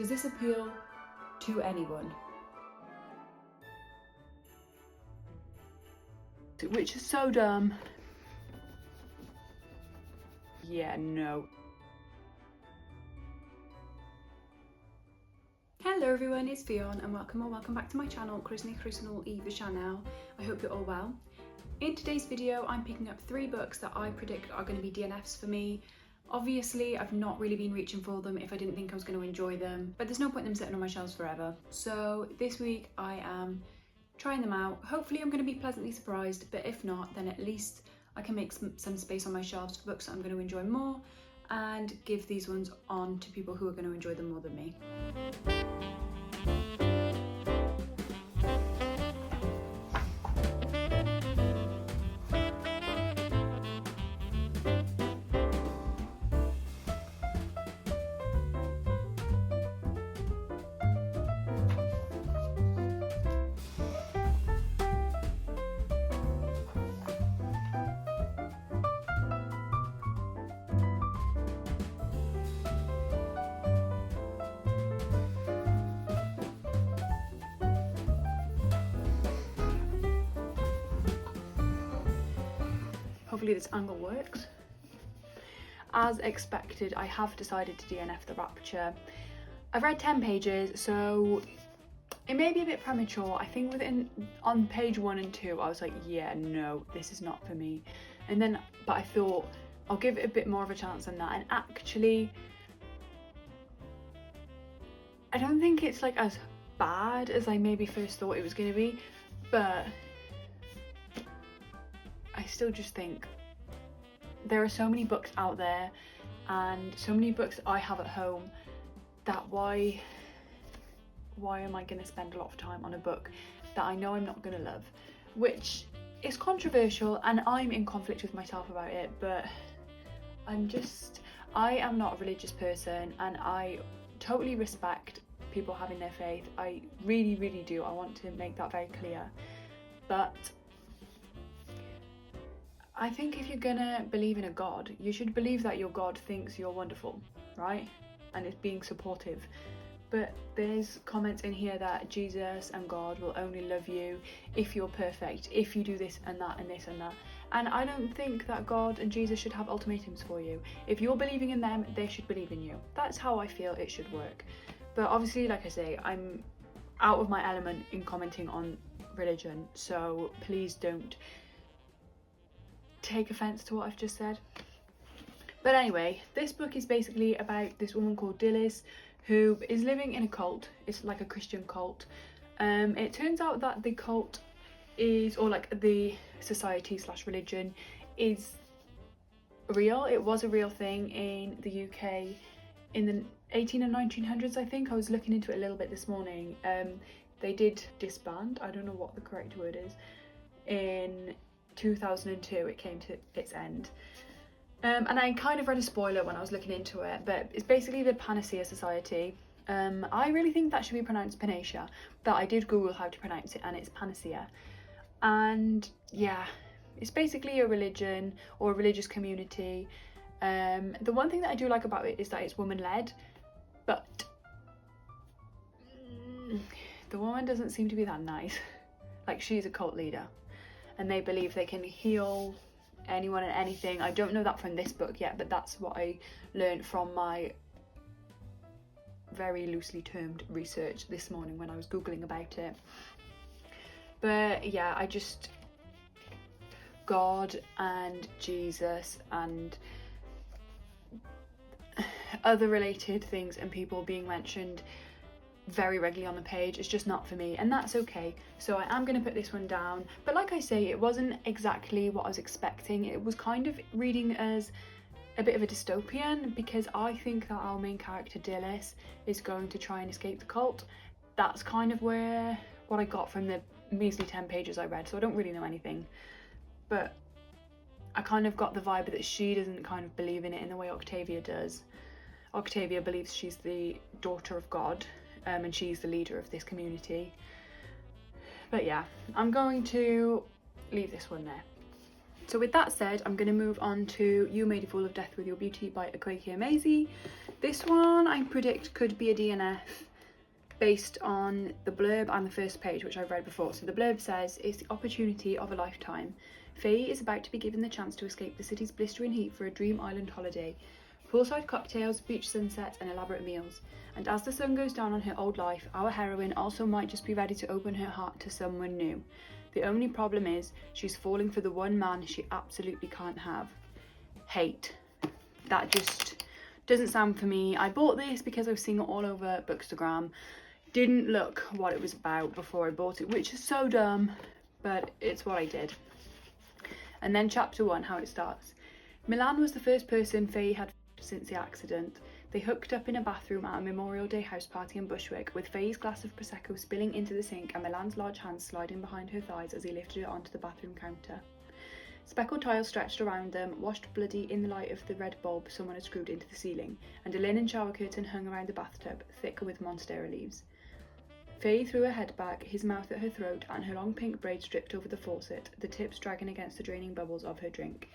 Does this appeal to anyone? Which is so dumb. Yeah, no. Hello everyone, it's Fionn and welcome back to my channel, Chrisnal Eva channel. I hope you're all well. In today's video, I'm picking up 3 books that I predict are going to be DNFs for me. Obviously, I've not really been reaching for them if I didn't think I was going to enjoy them, but there's no point in them sitting on my shelves forever. So this week I am trying them out. Hopefully I'm going to be pleasantly surprised, but if not, then at least I can make some space on my shelves for books that I'm going to enjoy more and give these ones on to people who are going to enjoy them more than me. Hopefully this angle works. As expected, I have decided to DNF The Rapture. I've read 10 pages, so it may be a bit premature. I think on page 1 and 2, I was like, yeah, no, this is not for me. But I thought, I'll give it a bit more of a chance than that. And actually, I don't think it's like as bad as I maybe first thought it was going to be, but I still just think there are so many books out there and so many books I have at home that why am I going to spend a lot of time on a book that I know I'm not going to love, which is controversial and I'm in conflict with myself about it, but I am not a religious person and I totally respect people having their faith. I really do. I want to make that very clear, but I think if you're gonna believe in a God, you should believe that your God thinks you're wonderful, right? And is being supportive. But there's comments in here that Jesus and God will only love you if you're perfect, if you do this and that and this and that. And I don't think that God and Jesus should have ultimatums for you. If you're believing in them, they should believe in you. That's how I feel it should work. But obviously, like I say, I'm out of my element in commenting on religion, so please don't take offense to what I've just said. But anyway, this book is basically about this woman called Dilys who is living in a cult. It's like a Christian cult. It turns out that the cult is, or like the society / religion is real. It was a real thing in the UK in the 18 and 1900s, I think. I was looking into it a little bit this morning. They did disband, I don't know what the correct word is, in 2002 it came to its end. And I kind of read a spoiler when I was looking into it, but it's basically the Panacea Society. I really think that should be pronounced Panacea, but I did Google how to pronounce it and it's Panacea. And yeah, it's basically a religion or a religious community. The one thing that I do like about it is that it's woman-led, but the woman doesn't seem to be that nice. Like, she's a cult leader and they believe they can heal anyone and anything. I don't know that from this book yet, but that's what I learned from my very loosely termed research this morning when I was Googling about it. But yeah, God and Jesus and other related things and people being mentioned very regularly on the page, it's just not for me, and that's okay. So I am going to put this one down, but like I say, it wasn't exactly what I was expecting. It was kind of reading as a bit of a dystopian, because I think that our main character Dilys is going to try and escape the cult. That's kind of what I got from the measly 10 pages I read, so I don't really know anything, but I kind of got the vibe that she doesn't kind of believe in it in the way Octavia does. Octavia believes she's the daughter of God, and she's the leader of this community. But yeah, I'm going to leave this one there. So with that said, I'm going to move on to You Made a Fool of Death with Your Beauty by Akwaeke Emezi. This one I predict could be a DNF based on the blurb and the first page, which I've read before. So the blurb says, it's the opportunity of a lifetime. Faye is about to be given the chance to escape the city's blistering heat for a dream island holiday. Poolside cocktails, beach sunsets and elaborate meals. And as the sun goes down on her old life, our heroine also might just be ready to open her heart to someone new. The only problem is, she's falling for the one man she absolutely can't have. Hate. That just doesn't sound for me. I bought this because I was seeing it all over Bookstagram. Didn't look what it was about before I bought it, which is so dumb, but it's what I did. And then chapter 1, how it starts. Milan was the first person Faye had since the accident. They hooked up in a bathroom at a Memorial Day house party in Bushwick, with Faye's glass of Prosecco spilling into the sink and Milan's large hands sliding behind her thighs as he lifted her onto the bathroom counter. Speckled tiles stretched around them, washed bloody in the light of the red bulb someone had screwed into the ceiling, and a linen shower curtain hung around the bathtub, thick with monstera leaves. Faye threw her head back, his mouth at her throat, and her long pink braids dripped over the faucet, the tips dragging against the draining bubbles of her drink.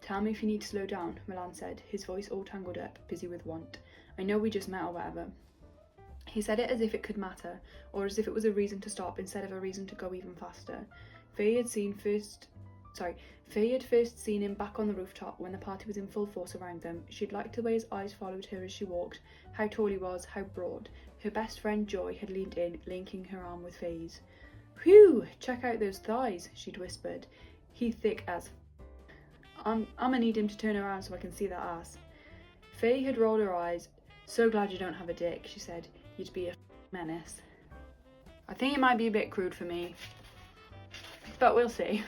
"Tell me if you need to slow down," Milan said, his voice all tangled up, busy with want. "I know we just met or whatever." He said it as if it could matter, or as if it was a reason to stop instead of a reason to go even faster. Faye had first seen him back on the rooftop when the party was in full force around them. She'd liked the way his eyes followed her as she walked, how tall he was, how broad. Her best friend Joy had leaned in, linking her arm with Faye's. "Whew, check out those thighs," she'd whispered. "He thick as I'm gonna need him to turn around so I can see that ass." Faye had rolled her eyes. "So glad you don't have a dick," she said. "You'd be a menace." I think it might be a bit crude for me, but we'll see.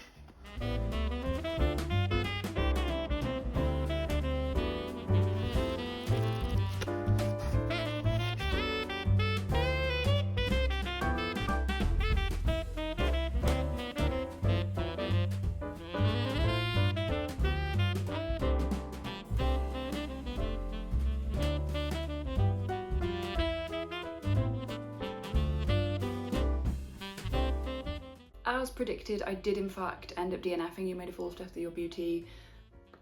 As predicted, I did in fact end up DNFing You Made a Fool of Your Beauty.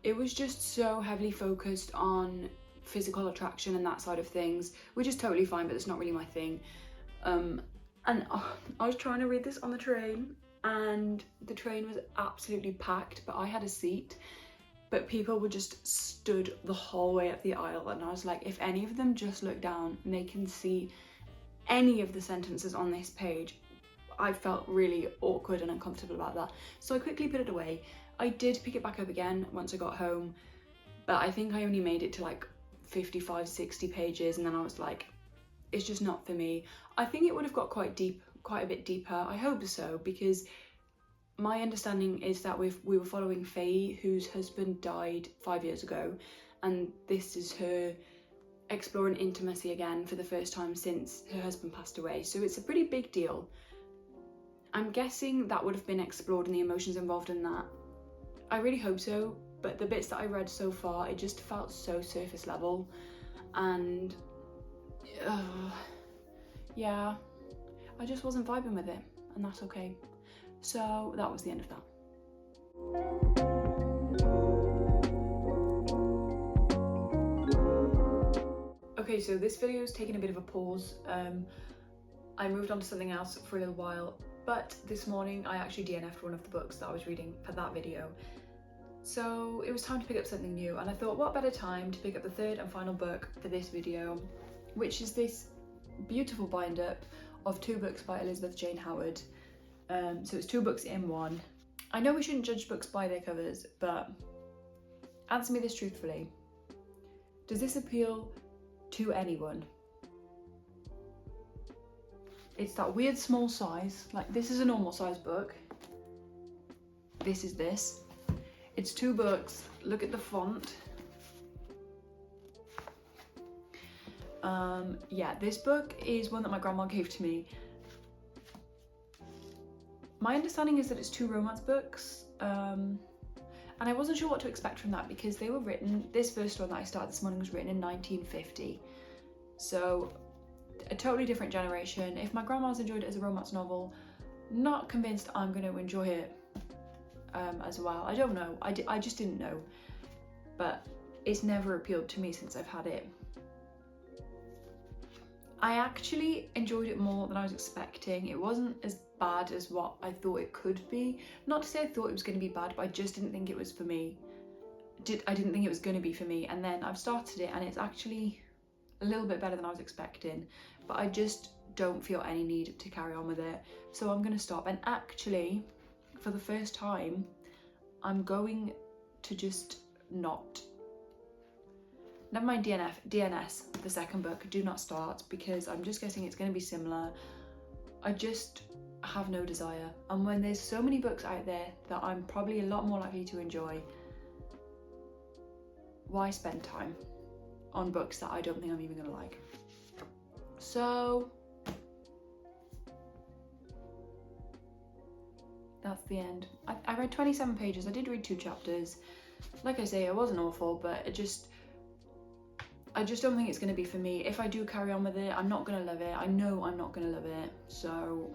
It was just so heavily focused on physical attraction and that side of things, which is totally fine, but it's not really my thing. I was trying to read this on the train, and the train was absolutely packed, but I had a seat, but people were just stood the whole way up the aisle, and I was like, if any of them just look down and they can see any of the sentences on this page, I felt really awkward and uncomfortable about that. So I quickly put it away. I did pick it back up again once I got home, but I think I only made it to like 55, 60 pages, and then I was like, it's just not for me. I think it would have got quite a bit deeper. I hope so, because my understanding is that we were following Faye, whose husband died 5 years ago, and this is her exploring intimacy again for the first time since her husband passed away. So it's a pretty big deal. I'm guessing that would have been explored and the emotions involved in that. I really hope so, but the bits that I read so far, it just felt so surface level, and yeah, I just wasn't vibing with it, and that's okay. So that was the end of that. Okay, so this video is taking a bit of a pause. I moved on to something else for a little while, but this morning I actually DNF'd one of the books that I was reading for that video. So it was time to pick up something new, and I thought what better time to pick up the third and final book for this video, which is this beautiful bind up of 2 books by Elizabeth Jane Howard. So it's 2 books in one. I know we shouldn't judge books by their covers, but answer me this truthfully. Does this appeal to anyone? It's that weird small size, like this is a normal size book. This is this. It's 2 books, look at the font. Yeah, this book is one that my grandma gave to me. My understanding is that it's 2 romance books, and I wasn't sure what to expect from that because they were written, this first one that I started this morning was written in 1950. So a totally different generation. If my grandma's enjoyed it as a romance novel, not convinced I'm going to enjoy it as well. I don't know, I just didn't know, but it's never appealed to me since I've had it. I actually enjoyed it more than I was expecting. It wasn't as bad as what I thought it could be. Not to say I thought it was going to be bad, but I just didn't think it was for me. I didn't think it was going to be for me, and then I've started it and it's actually a little bit better than I was expecting, but I just don't feel any need to carry on with it, so I'm going to stop. And actually, for the first time, I'm going to just not. Never mind DNS, the second book, do not start, because I'm just guessing it's going to be similar. I just have no desire, and when there's so many books out there that I'm probably a lot more likely to enjoy, why spend time on books that I don't think I'm even going to like? So that's the end. I read 27 pages. I did read 2 chapters. Like I say, it wasn't awful, but I just don't think it's going to be for me. If I do carry on with it, I'm not going to love it. I know I'm not going to love it, so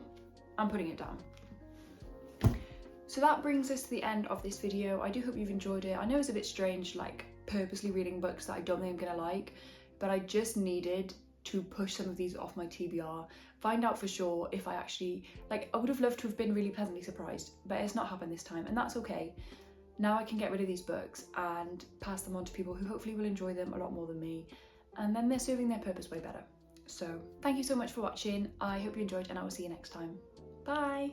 I'm putting it down. So that brings us to the end of this video. I do hope you've enjoyed it. I know it's a bit strange, like purposely reading books that I don't think I'm going to like, but I just needed to push some of these off my TBR, find out for sure if I actually, like, I would have loved to have been really pleasantly surprised, but it's not happened this time, and that's okay. Now I can get rid of these books and pass them on to people who hopefully will enjoy them a lot more than me, and then they're serving their purpose way better. So thank you so much for watching. I hope you enjoyed, and I will see you next time. Bye!